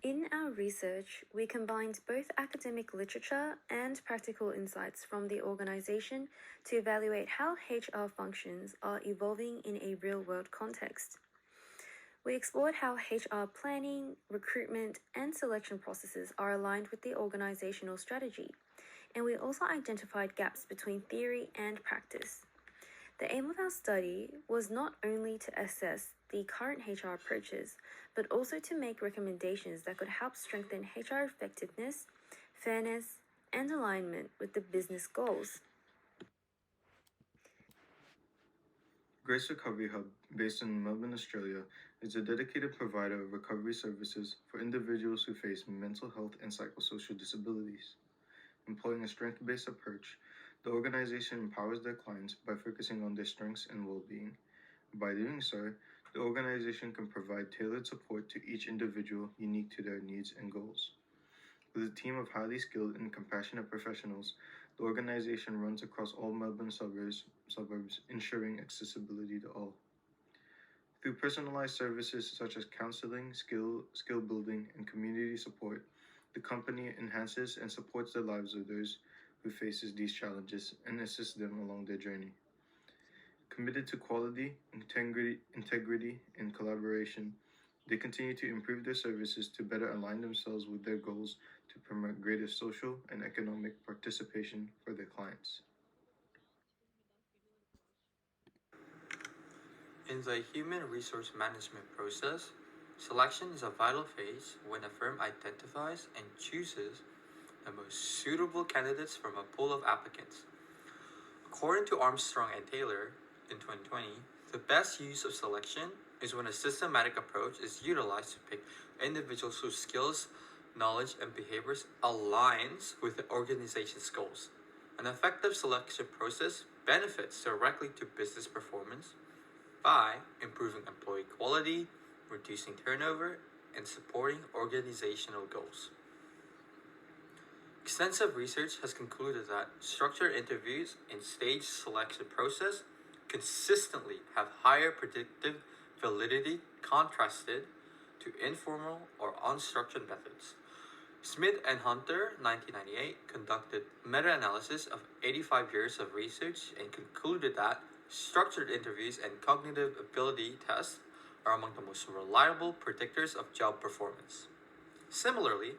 In our research, we combined both academic literature and practical insights from the organization to evaluate how HR functions are evolving in a real-world context. We explored how HR planning, recruitment, and selection processes are aligned with the organizational strategy, and we also identified gaps between theory and practice. The aim of our study was not only to assess the current HR approaches, but also to make recommendations that could help strengthen HR effectiveness, fairness, and alignment with the business goals. Grace Recovery Hub, based in Melbourne, Australia, is a dedicated provider of recovery services for individuals who face mental health and psychosocial disabilities. Employing a strength-based approach, the organization empowers their clients by focusing on their strengths and well-being. By doing so, the organization can provide tailored support to each individual unique to their needs and goals. With a team of highly skilled and compassionate professionals, the organization runs across all Melbourne suburbs, ensuring accessibility to all. Through personalized services such as counseling, skill building, and community support, the company enhances and supports the lives of those who faces these challenges and assists them along their journey. Committed to quality, integrity, and collaboration, they continue to improve their services to better align themselves with their goals to promote greater social and economic participation for their clients. In the human resource management process, selection is a vital phase when a firm identifies and chooses the most suitable candidates from a pool of applicants. According to Armstrong and Taylor in 2020, the best use of selection is when a systematic approach is utilized to pick individuals whose skills, knowledge, and behaviors aligns with the organization's goals. An effective selection process benefits directly to business performance by improving employee quality, reducing turnover, and supporting organizational goals. Extensive research has concluded that structured interviews and staged selection process consistently have higher predictive validity contrasted to informal or unstructured methods. Smith and Hunter, 1998, conducted meta-analysis of 85 years of research and concluded that structured interviews and cognitive ability tests are among the most reliable predictors of job performance. Similarly,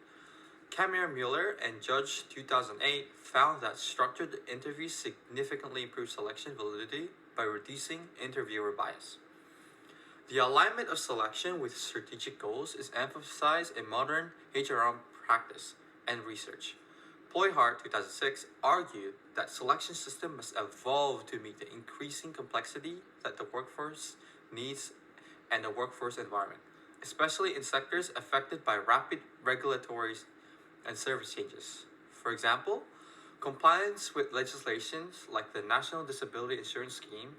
Kamir Mueller and Judge 2008 found that structured interviews significantly improve selection validity by reducing interviewer bias. The alignment of selection with strategic goals is emphasized in modern HRM practice and research. Ployhart 2006 argued that selection system must evolve to meet the increasing complexity that the workforce needs and the workforce environment, especially in sectors affected by rapid regulatory and service changes. For example, compliance with legislations like the National Disability Insurance Scheme,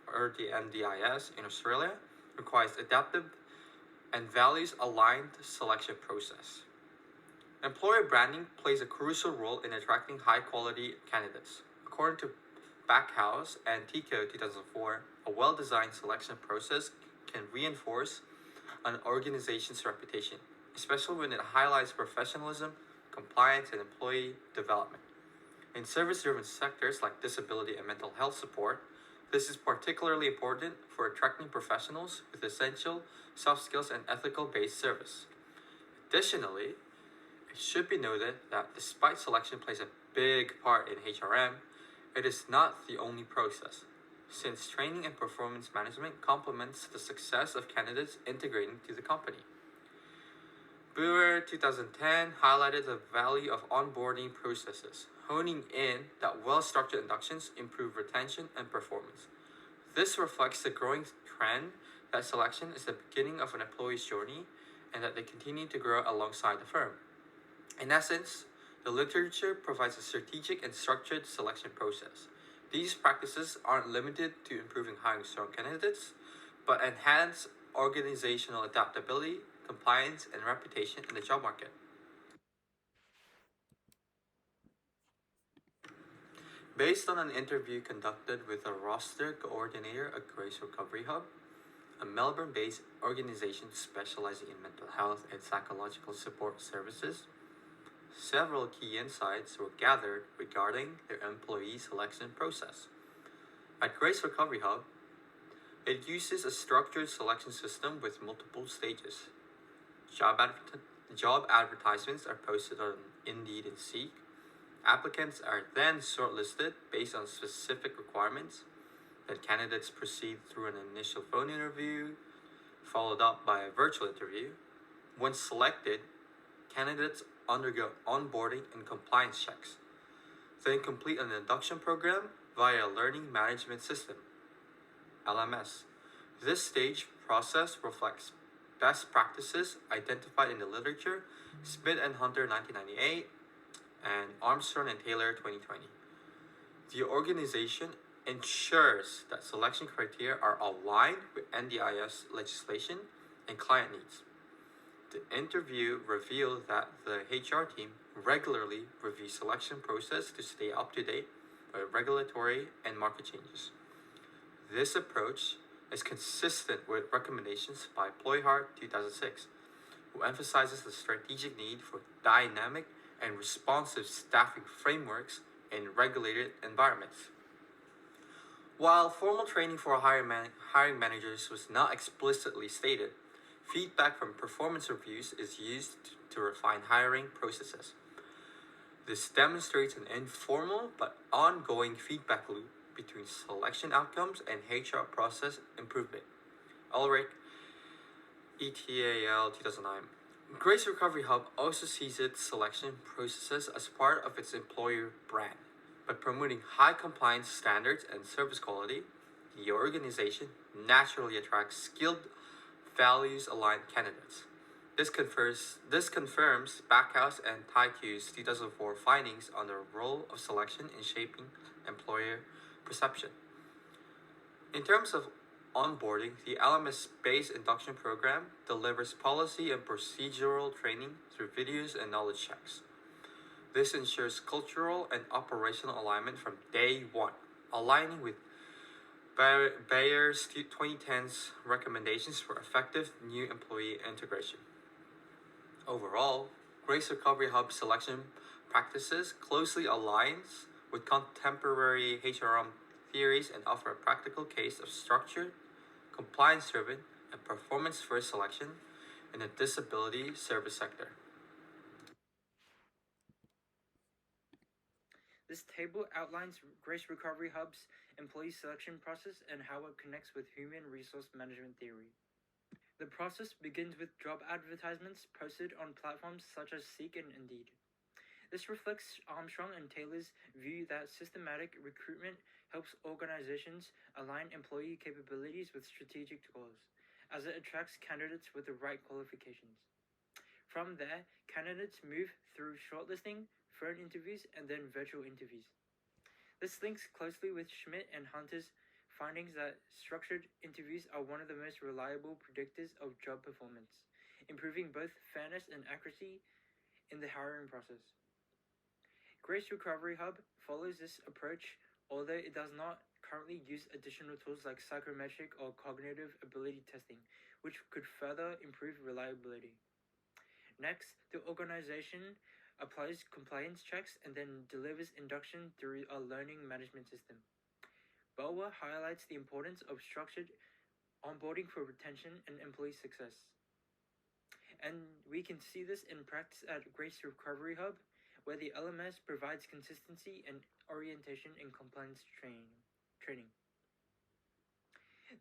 or the NDIS in Australia, requires adaptive and values-aligned selection process. Employer branding plays a crucial role in attracting high-quality candidates. According to Backhouse and TICO 2004, a well-designed selection process can reinforce an organization's reputation, especially when it highlights professionalism, compliance, and employee development. In service-driven sectors like disability and mental health support, this is particularly important for attracting professionals with essential soft skills and ethical-based service. Additionally, it should be noted that despite selection plays a big part in HRM, it is not the only process, since training and performance management complements the success of candidates integrating to the company. Brewer 2010 highlighted the value of onboarding processes, honing in that well-structured inductions improve retention and performance. This reflects the growing trend that selection is the beginning of an employee's journey and that they continue to grow alongside the firm. In essence, the literature provides a strategic and structured selection process. These practices aren't limited to improving hiring strong candidates, but enhance organizational adaptability, compliance, and reputation in the job market. Based on an interview conducted with a roster coordinator at Grace Recovery Hub, a Melbourne based organization specializing in mental health and psychological support services. Several key insights were gathered regarding their employee selection process. At Grace Recovery Hub, it uses a structured selection system with multiple stages. Job, job advertisements are posted on Indeed and Seek. Applicants are then shortlisted based on specific requirements. Then candidates proceed through an initial phone interview, followed up by a virtual interview. Once selected, candidates undergo onboarding and compliance checks, then complete an induction program via a learning management system, LMS. This stage process reflects best practices identified in the literature, Smith and Hunter 1998 and Armstrong and Taylor 2020. The organization ensures that selection criteria are aligned with NDIS legislation and client needs. The interview revealed that the HR team regularly reviews selection process to stay up to date with regulatory and market changes. This approach is consistent with recommendations by Ployhart 2006, who emphasizes the strategic need for dynamic and responsive staffing frameworks in regulated environments. While formal training for hiring managers was not explicitly stated, feedback from performance reviews is used to refine hiring processes. This demonstrates an informal but ongoing feedback loop between selection outcomes and HR process improvement. Ulrich, ETAL 2009. Grace Recovery Hub also sees its selection processes as part of its employer brand. By promoting high compliance standards and service quality, the organization naturally attracts skilled, values-aligned candidates. This confirms Backhouse and Taichu's 2004 findings on the role of selection in shaping employer perception. In terms of onboarding, the LMS-based induction program delivers policy and procedural training through videos and knowledge checks. This ensures cultural and operational alignment from day one, aligning with Bayer's 2010's recommendations for effective new employee integration. Overall, Grace Recovery Hub selection practices closely aligns with contemporary HRM theories and offer a practical case of structured, compliance-driven, and performance-first selection in the disability service sector. This table outlines Grace Recovery Hub's employee selection process and how it connects with human resource management theory. The process begins with job advertisements posted on platforms such as Seek and Indeed. This reflects Armstrong and Taylor's view that systematic recruitment helps organizations align employee capabilities with strategic goals, as it attracts candidates with the right qualifications. From there, candidates move through shortlisting, phone interviews, and then virtual interviews. This links closely with Schmidt and Hunter's findings that structured interviews are one of the most reliable predictors of job performance, improving both fairness and accuracy in the hiring process. Grace Recovery Hub follows this approach, although it does not currently use additional tools like psychometric or cognitive ability testing, which could further improve reliability. Next, the organization applies compliance checks and then delivers induction through a learning management system. Bower highlights the importance of structured onboarding for retention and employee success. And we can see this in practice at Grace Recovery Hub, where the LMS provides consistency and orientation in compliance training.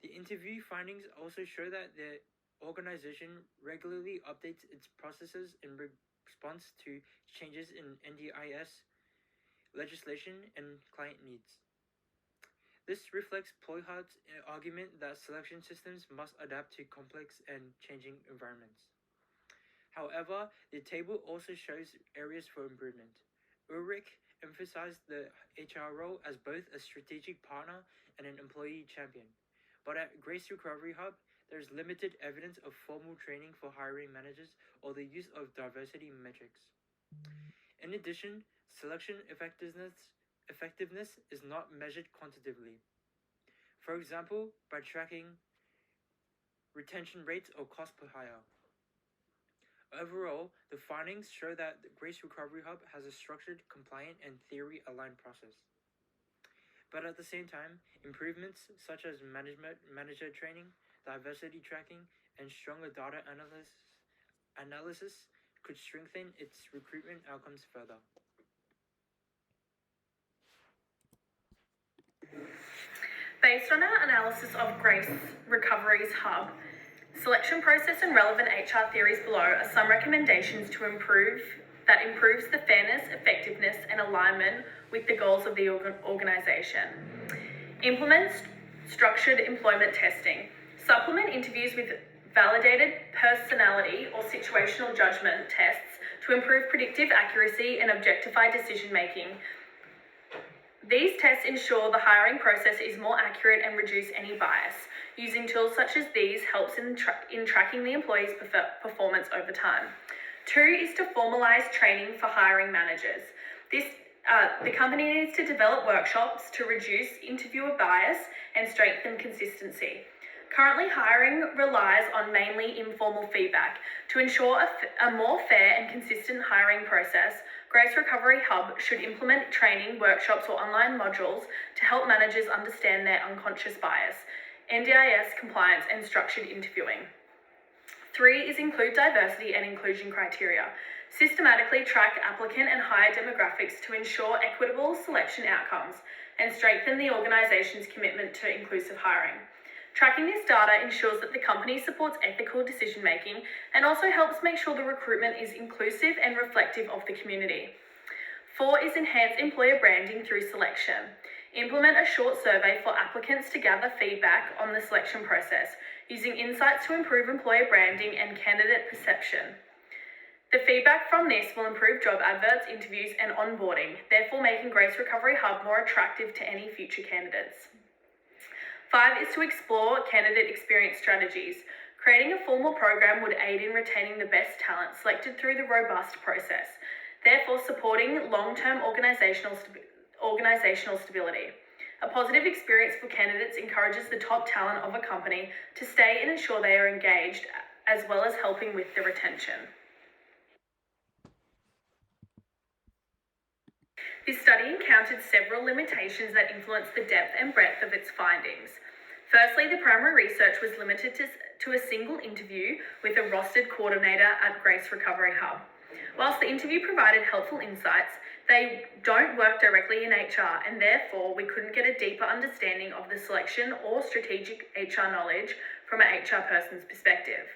The interview findings also show that the organization regularly updates its processes in response to changes in NDIS legislation and client needs. This reflects Ployhart's argument that selection systems must adapt to complex and changing environments. However, the table also shows areas for improvement. Ulrich emphasized the HR role as both a strategic partner and an employee champion. But at Grace Recovery Hub, there is limited evidence of formal training for hiring managers or the use of diversity metrics. In addition, selection effectiveness is not measured quantitatively. For example, by tracking retention rates, or cost per hire. Overall, the findings show that the Grace Recovery Hub has a structured, compliant, and theory-aligned process. But at the same time, improvements such as manager training, diversity tracking, and stronger data analysis could strengthen its recruitment outcomes further. Based on our analysis of Grace Recovery's Hub, selection process and relevant HR theories below are some recommendations to improves the fairness, effectiveness, and alignment with the goals of the organisation. Implement structured employment testing. Supplement interviews with validated personality or situational judgment tests to improve predictive accuracy and objectify decision making. These tests ensure the hiring process is more accurate and reduce any bias. Using tools such as these helps in tracking the employee's performance over time. 2 is to formalise training for hiring managers. The company needs to develop workshops to reduce interviewer bias and strengthen consistency. Currently, hiring relies on mainly informal feedback. To ensure a more fair and consistent hiring process, Grace Recovery Hub should implement training, workshops, or online modules to help managers understand their unconscious bias, NDIS compliance, and structured interviewing. 3 is include diversity and inclusion criteria. Systematically track applicant and hire demographics to ensure equitable selection outcomes and strengthen the organisation's commitment to inclusive hiring. Tracking this data ensures that the company supports ethical decision making and also helps make sure the recruitment is inclusive and reflective of the community. 4 is enhance employer branding through selection. Implement a short survey for applicants to gather feedback on the selection process, using insights to improve employer branding and candidate perception. The feedback from this will improve job adverts, interviews, and onboarding, therefore making Grace Recovery Hub more attractive to any future candidates. 5 is to explore candidate experience strategies. Creating a formal program would aid in retaining the best talent selected through the robust process, therefore supporting long-term organisational stability. A positive experience for candidates encourages the top talent of a company to stay and ensure they are engaged, as well as helping with the retention. This study encountered several limitations that influenced the depth and breadth of its findings. Firstly, the primary research was limited to a single interview with a rostered coordinator at Grace Recovery Hub. Whilst the interview provided helpful insights, they don't work directly in HR, and therefore we couldn't get a deeper understanding of the selection or strategic HR knowledge from an HR person's perspective.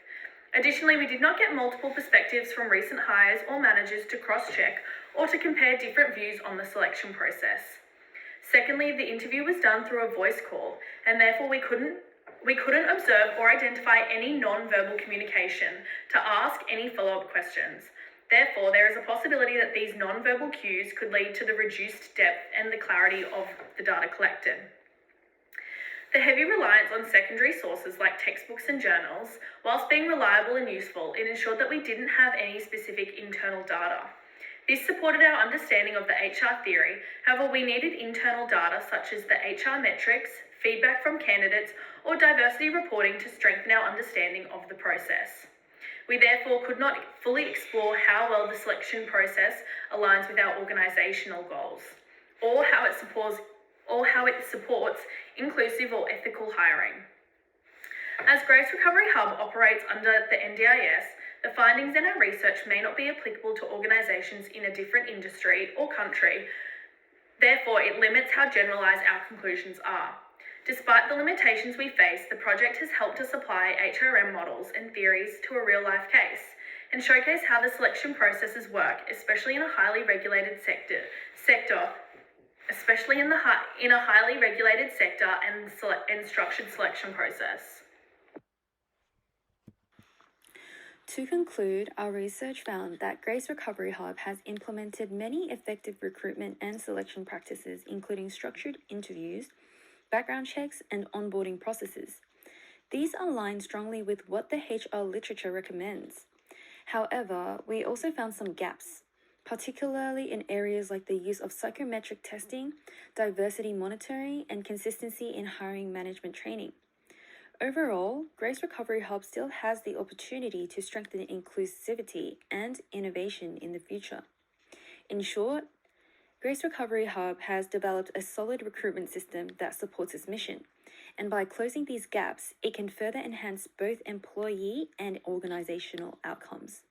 Additionally, we did not get multiple perspectives from recent hires or managers to cross-check or to compare different views on the selection process. Secondly, the interview was done through a voice call, and therefore we couldn't observe or identify any non-verbal communication to ask any follow-up questions. Therefore, there is a possibility that these non-verbal cues could lead to the reduced depth and the clarity of the data collected. The heavy reliance on secondary sources like textbooks and journals, whilst being reliable and useful, it ensured that we didn't have any specific internal data. This supported our understanding of the HR theory. However, we needed internal data such as the HR metrics, feedback from candidates, or diversity reporting to strengthen our understanding of the process. We therefore could not fully explore how well the selection process aligns with our organisational goals, or how it supports inclusive or ethical hiring. As Grace Recovery Hub operates under the NDIS, the findings in our research may not be applicable to organisations in a different industry or country. Therefore, it limits how generalised our conclusions are. Despite the limitations we face, the project has helped us apply HRM models and theories to a real-life case and showcase how the selection processes work, especially in a highly regulated sector and structured selection process. To conclude, our research found that Grace Recovery Hub has implemented many effective recruitment and selection practices, including structured interviews, background checks, and onboarding processes. These align strongly with what the HR literature recommends. However, we also found some gaps, particularly in areas like the use of psychometric testing, diversity monitoring, and consistency in hiring management training. Overall, Grace Recovery Hub still has the opportunity to strengthen inclusivity and innovation in the future. In short, Grace Recovery Hub has developed a solid recruitment system that supports its mission, and by closing these gaps, it can further enhance both employee and organizational outcomes.